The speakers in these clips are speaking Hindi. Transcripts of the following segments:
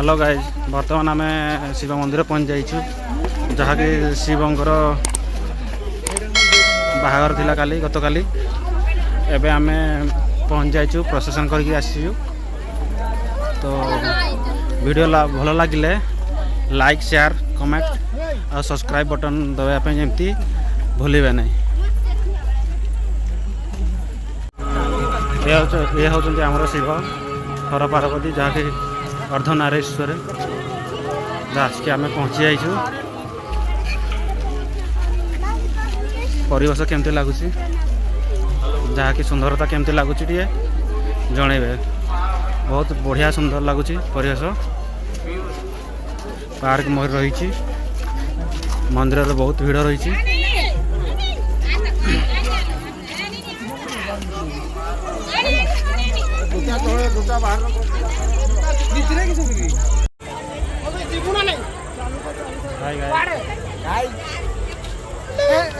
हेलो गाइज बर्तमान आम शिव मंदिर पहुँच जाइछु जहाँकि शिवंकर बाहागर थिला काली गत काली एबे आमे पहुँच जाइछु प्रोसेसन करके आसीछु। तो वीडियो भल लगिले लाइक शेयर कमेंट और सब्सक्राइब बटन दबाइपे जमती भूलिबे नहीं। ये होचंती हमर शिव हर पार्वती जहाँकि अर्धनारेश्वर आज के आम पहुँची जाइछु। परिवेश केमती लगुच जहाँकि सुंदरता केमती लगुच जनइबे बहुत बढ़िया सुंदर लगुच परिवेश। पार्क मोर रही मंदिर बहुत भीड़ रही।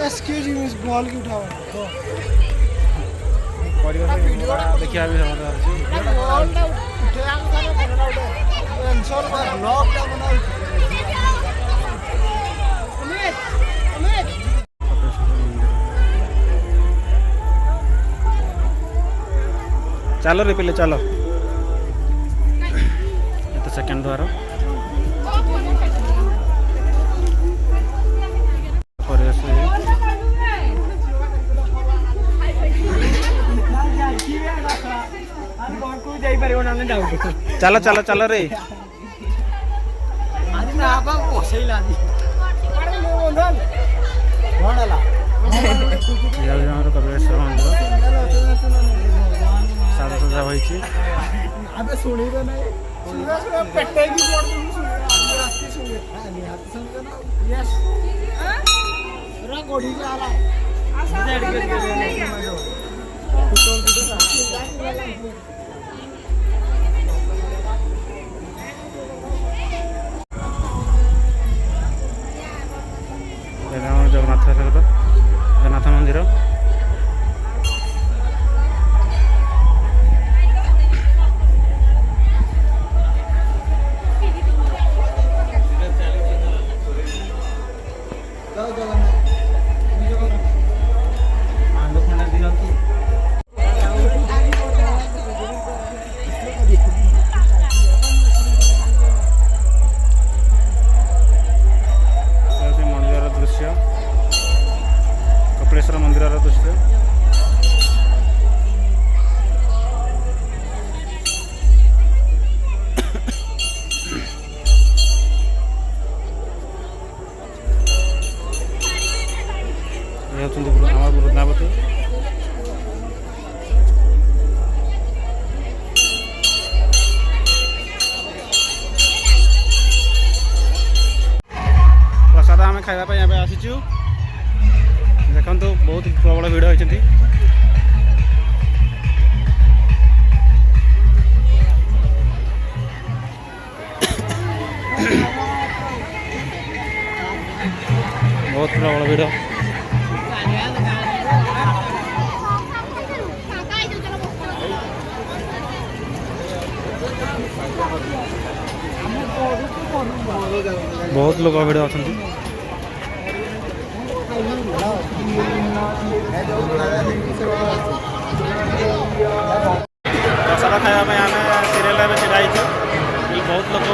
एक्सक्यूज मी बॉल की उठाओ देखिए अभी चलो रे पहले चलो तो सेकंड द्वार चलो चलो चलो रे कपिलेश्वर मंदिर साजा सजा हो जगन्नाथ जगन्नाथ मंदिर कपिलेश्वर मंदिर दृश्य ये वृंदावती प्रसाद आम खावाई यहाँ आसीचु। देखो बहुत प्रबल भिड़ होती बहुत प्रबल भिड़ बहुत लोग भिड़ अच्छा प्रसाद खाया आम सीरियल में छड़ा बहुत लोग